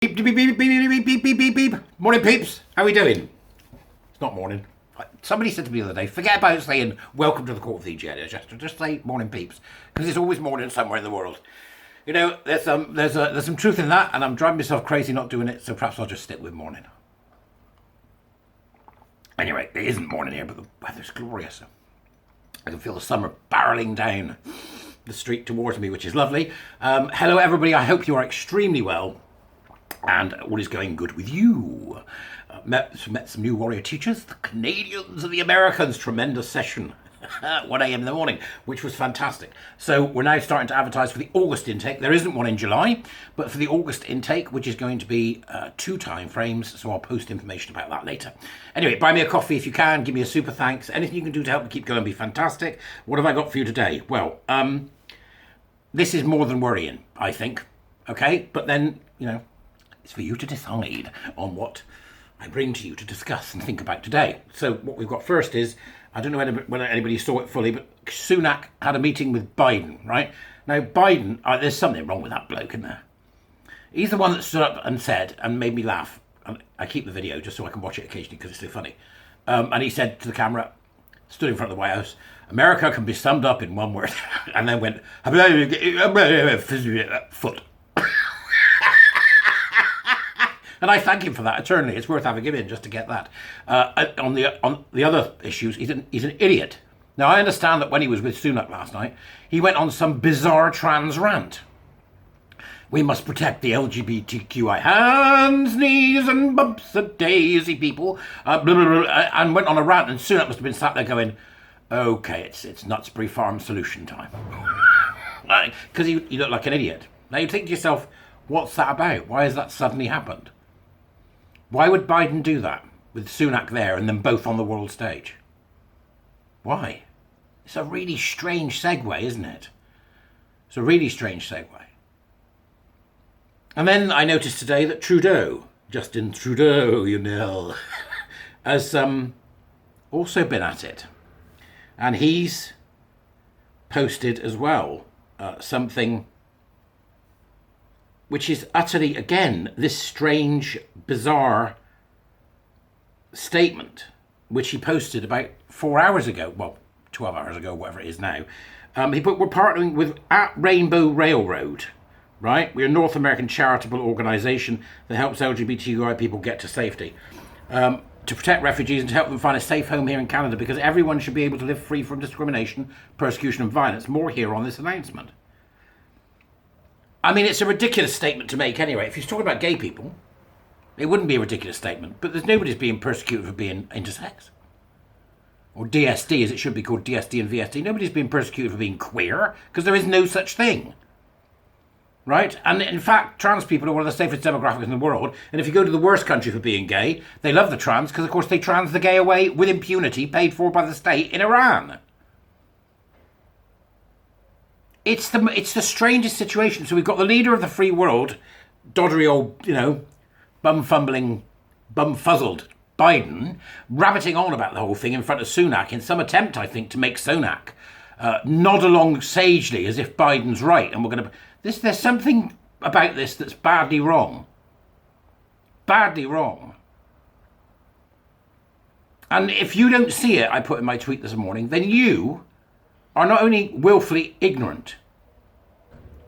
Beep, beep, beep, beep, beep, beep, beep, beep, beep. Morning, peeps. How are we doing? It's not morning. Somebody said to me the other day, forget about saying welcome to the court of the Jester. Just say morning, peeps, because it's always morning somewhere in the world. You know, there's some truth in that, and I'm driving myself crazy not doing it. So perhaps I'll just stick with morning. Anyway, it isn't morning here, but the weather's glorious. I can feel the summer barreling down the street towards me, which is lovely. Hello, everybody. I hope you are extremely well. And all is going good with you. Met some new warrior teachers, the Canadians and the Americans. Tremendous session at 1 a.m. in the morning, which was fantastic. So we're now starting to advertise for the August intake. There isn't one in July, but for the August intake, which is going to be 2 time frames. So I'll post information about that later. Anyway, buy me a coffee if you can. Give me a super thanks. Anything you can do to help me keep going be fantastic. What have I got for you today? Well, this is more than worrying, I think. Okay, but then, you know, it's for you to decide on what I bring to you to discuss and think about today. So what we've got first is, I don't know whether anybody saw it fully, but Sunak had a meeting with Biden, right? Now, Biden, there's something wrong with that bloke, isn't there? He's the one that stood up and said, and made me laugh. And I keep the video just so I can watch it occasionally because it's so funny. And he said to the camera, stood in front of the White House, America can be summed up in one word. And then went, foot. And I thank him for that eternally. It's worth having him in just to get that. On the other issues, he's an idiot. Now, I understand that when he was with Sunak last night, he went on some bizarre trans rant. We must protect the LGBTQI hands, knees, and bumps of daisy people. Blah, blah, blah, and went on a rant, and Sunak must have been sat there going, okay, it's Nuttery Farm solution time. Because you look like an idiot. Now, you think to yourself, what's that about? Why has that suddenly happened? Why would Biden do that with Sunak there and them both on the world stage? Why? It's a really strange segue, isn't it? It's a really strange segue. And then I noticed today that Trudeau, Justin Trudeau, you know, has also been at it. And he's posted as well something which is utterly, again, this strange, bizarre statement, which he posted about 4 hours ago, well, 12 hours ago, whatever it is now. He put, we're partnering with at Rainbow Railroad, right? We're a North American charitable organisation that helps LGBTQI people get to safety, to protect refugees and to help them find a safe home here in Canada, because everyone should be able to live free from discrimination, persecution and violence. More here on this announcement. I mean, it's a ridiculous statement to make anyway. If he's talking about gay people, it wouldn't be a ridiculous statement. But there's nobody's being persecuted for being intersex. Or DSD, as it should be called, DSD and VSD. Nobody's being persecuted for being queer, because there is no such thing. Right? And in fact, trans people are one of the safest demographics in the world. And if you go to the worst country for being gay, they love the trans, because of course they trans the gay away with impunity paid for by the state in Iran. It's the strangest situation. So we've got the leader of the free world, doddery old, you know, bumfuzzled Biden, rabbiting on about the whole thing in front of Sunak in some attempt, I think, to make Sunak nod along sagely as if Biden's right. And we're going to... There's something about this that's badly wrong. Badly wrong. And if you don't see it, I put in my tweet this morning, then you are not only willfully ignorant,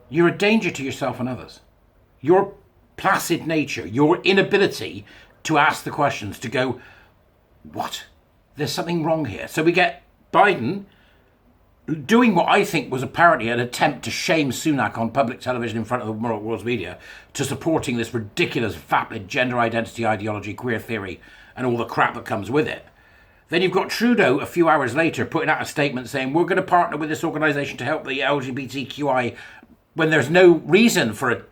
you're a danger to yourself and others. Your placid nature, your inability to ask the questions, to go, what? There's something wrong here. So we get Biden doing what I think was apparently an attempt to shame Sunak on public television in front of the world's media, to supporting this ridiculous, vapid gender identity ideology, queer theory, and all the crap that comes with it. Then you've got Trudeau a few hours later putting out a statement saying we're going to partner with this organisation to help the LGBTQI, when there's no reason for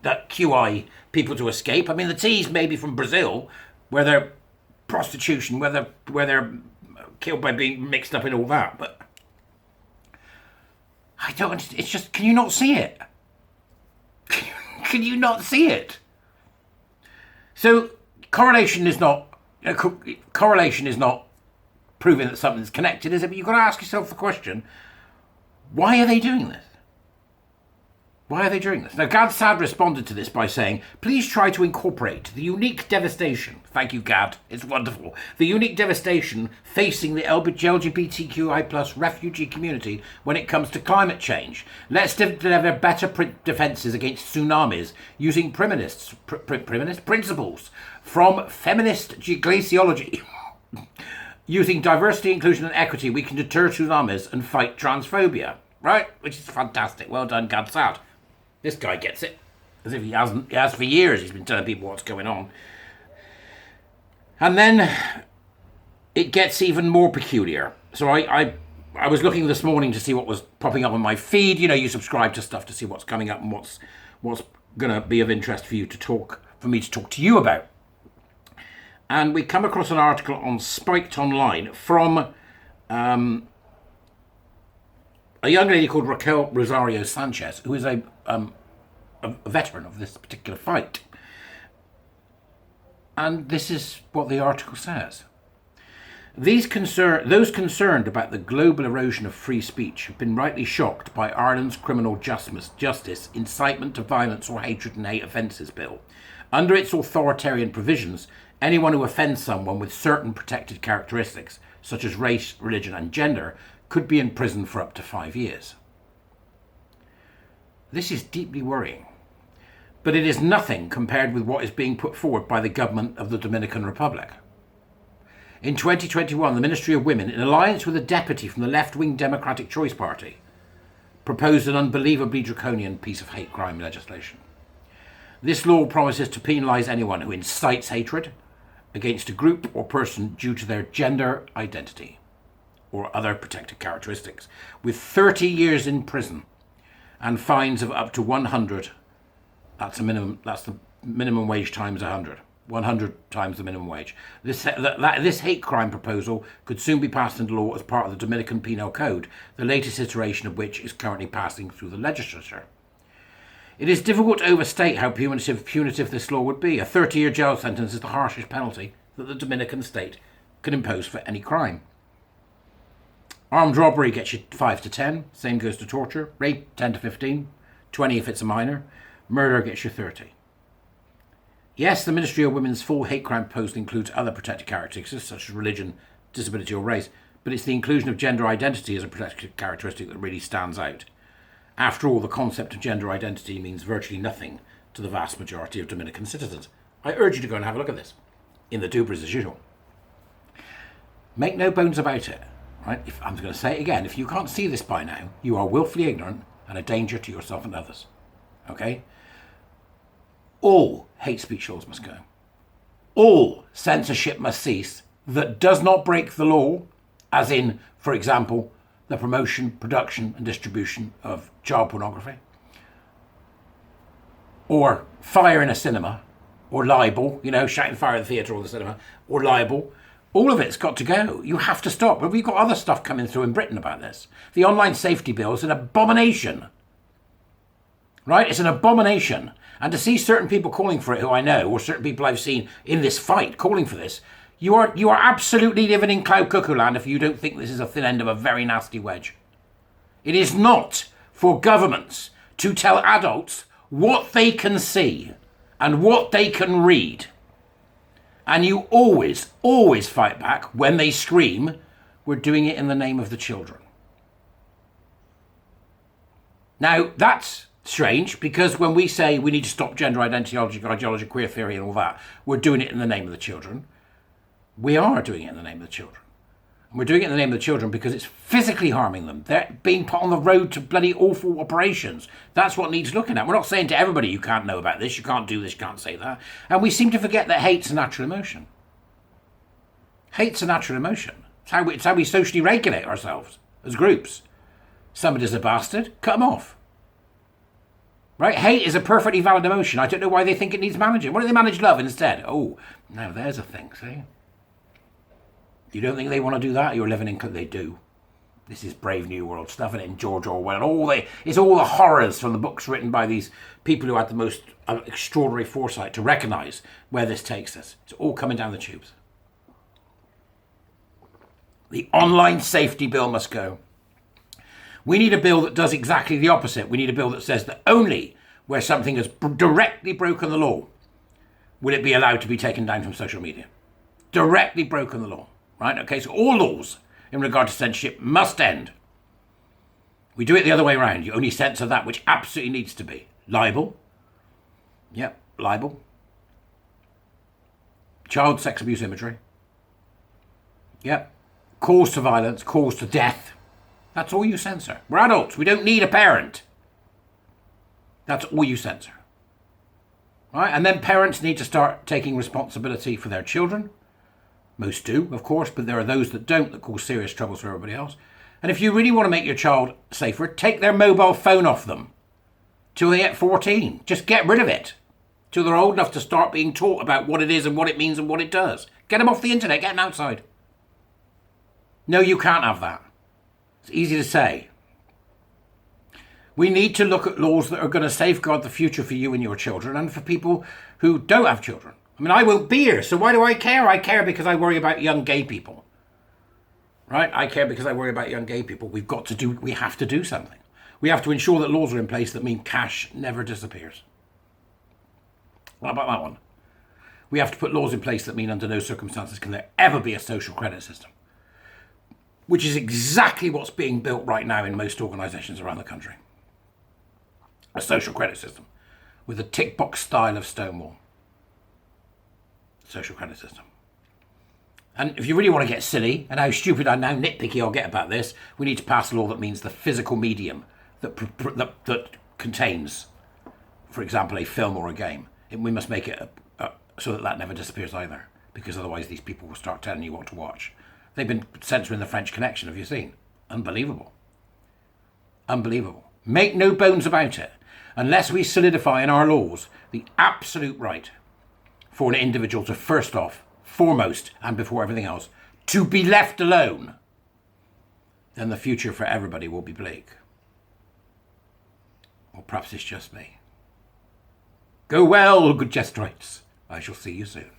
that QI people to escape. I mean, the T's maybe from Brazil, where they're prostitution, where they're killed by being mixed up in all that. But I don't. It's just, can you not see it? Can you not see it? So correlation is not proving that something's connected, is it? But you've got to ask yourself the question, why are they doing this? Why are they doing this? Now, Gad Saad responded to this by saying, please try to incorporate the unique devastation, thank you, Gad, it's wonderful, the unique devastation facing the LGBTQI plus refugee community when it comes to climate change. Let's deliver better defences against tsunamis using principles from feminist glaciology. Using diversity, inclusion and equity, we can deter tsunamis and fight transphobia. Right? Which is fantastic. Well done, Gad Saad. This guy gets it. As if he hasn't. He has for years. He's been telling people what's going on. And then it gets even more peculiar. So I was looking this morning to see what was popping up on my feed. You know, you subscribe to stuff to see what's coming up and what's going to be of interest for me to talk to you about. And we come across an article on Spiked Online from a young lady called Raquel Rosario Sanchez, who is a veteran of this particular fight. And this is what the article says. Those concerned about the global erosion of free speech have been rightly shocked by Ireland's Criminal Justice Incitement to Violence or Hatred and Hate Offences Bill. Under its authoritarian provisions, anyone who offends someone with certain protected characteristics, such as race, religion and gender, could be in prison for up to 5 years. This is deeply worrying, but it is nothing compared with what is being put forward by the government of the Dominican Republic. In 2021, the Ministry of Women, in alliance with a deputy from the left-wing Democratic Choice Party, proposed an unbelievably draconian piece of hate crime legislation. This law promises to penalise anyone who incites hatred against a group or person due to their gender identity or other protected characteristics, with 30 years in prison and fines of up to 100. That's the minimum wage times 100. 100 times the minimum wage. This hate crime proposal could soon be passed into law as part of the Dominican Penal Code, the latest iteration of which is currently passing through the legislature. It is difficult to overstate how punitive this law would be. A 30-year jail sentence is the harshest penalty that the Dominican state can impose for any crime. Armed robbery gets you 5 to 10. Same goes to torture. Rape, 10 to 15. 20 if it's a minor. Murder gets you 30. Yes, the Ministry of Women's full hate crime proposal includes other protected characteristics such as religion, disability or race, but it's the inclusion of gender identity as a protected characteristic that really stands out. After all, the concept of gender identity means virtually nothing to the vast majority of Dominican citizens. I urge you to go and have a look at this in the Dubras as usual. Make no bones about it. Right? I'm going to say it again. If you can't see this by now, you are willfully ignorant and a danger to yourself and others. Okay? All hate speech laws must go. All censorship must cease that does not break the law, as in, for example, the promotion, production and distribution of child pornography, or fire in a cinema, or libel, shouting fire in the theatre or the cinema, or libel. All of it's got to go. You have to stop. But we've got other stuff coming through in Britain about this. The online safety bill is an abomination. Right? It's an abomination. And to see certain people calling for it who I know, or certain people I've seen in this fight calling for this, you are absolutely living in cloud cuckoo land if you don't think this is a thin end of a very nasty wedge. It is not for governments to tell adults what they can see and what they can read. And you always, always fight back when they scream, we're doing it in the name of the children. Now, that's strange, because when we say we need to stop gender identity, ideology, queer theory and all that, we're doing it in the name of the children. We are doing it in the name of the children. And we're doing it in the name of the children because it's physically harming them. They're being put on the road to bloody awful operations. That's what needs looking at. We're not saying to everybody, you can't know about this, you can't do this, you can't say that. And we seem to forget that hate's a natural emotion. Hate's a natural emotion. It's how we socially regulate ourselves as groups. Somebody's a bastard, cut them off. Right? Hate is a perfectly valid emotion. I don't know why they think it needs managing. Why don't they manage love instead? Oh, now there's a thing, see? You don't think they want to do that? You're living in... They do. This is Brave New World stuff, and in George Orwell. It's all the horrors from the books written by these people who had the most extraordinary foresight to recognise where this takes us. It's all coming down the tubes. The online safety bill must go. We need a bill that does exactly the opposite. We need a bill that says that only where something has directly broken the law will it be allowed to be taken down from social media. Directly broken the law, right? Okay, so all laws in regard to censorship must end. We do it the other way around. You only censor that which absolutely needs to be. Libel. Yep, libel. Child sex abuse imagery. Yep. Calls to violence, calls to death. That's all you censor. We're adults. We don't need a parent. That's all you censor. Right? And then parents need to start taking responsibility for their children. Most do, of course, but there are those that don't, that cause serious troubles for everybody else. And if you really want to make your child safer, take their mobile phone off them till they get 14. Just get rid of it till they're old enough to start being taught about what it is and what it means and what it does. Get them off the internet, get them outside. No, you can't have that. It's easy to say. We need to look at laws that are going to safeguard the future for you and your children and for people who don't have children. I mean, I won't be here, so why do I care? I care because I worry about young gay people. Right? I care because I worry about young gay people. We have to do something. We have to ensure that laws are in place that mean cash never disappears. What about that one? We have to put laws in place that mean under no circumstances can there ever be a social credit system. Which is exactly what's being built right now in most organisations around the country. A social credit system with a tick box style of Stonewall. Social credit system. And if you really want to get silly, and how stupid and how nitpicky I'll get about this, we need to pass a law that means the physical medium that contains, for example, a film or a game. We must make it so that never disappears either, because otherwise these people will start telling you what to watch. They've been censoring the French Connection, have you seen? Unbelievable. Unbelievable. Make no bones about it. Unless we solidify in our laws the absolute right for an individual to first off, foremost, and before everything else, to be left alone, then the future for everybody will be bleak. Or perhaps it's just me. Go well, good Jesterites. I shall see you soon.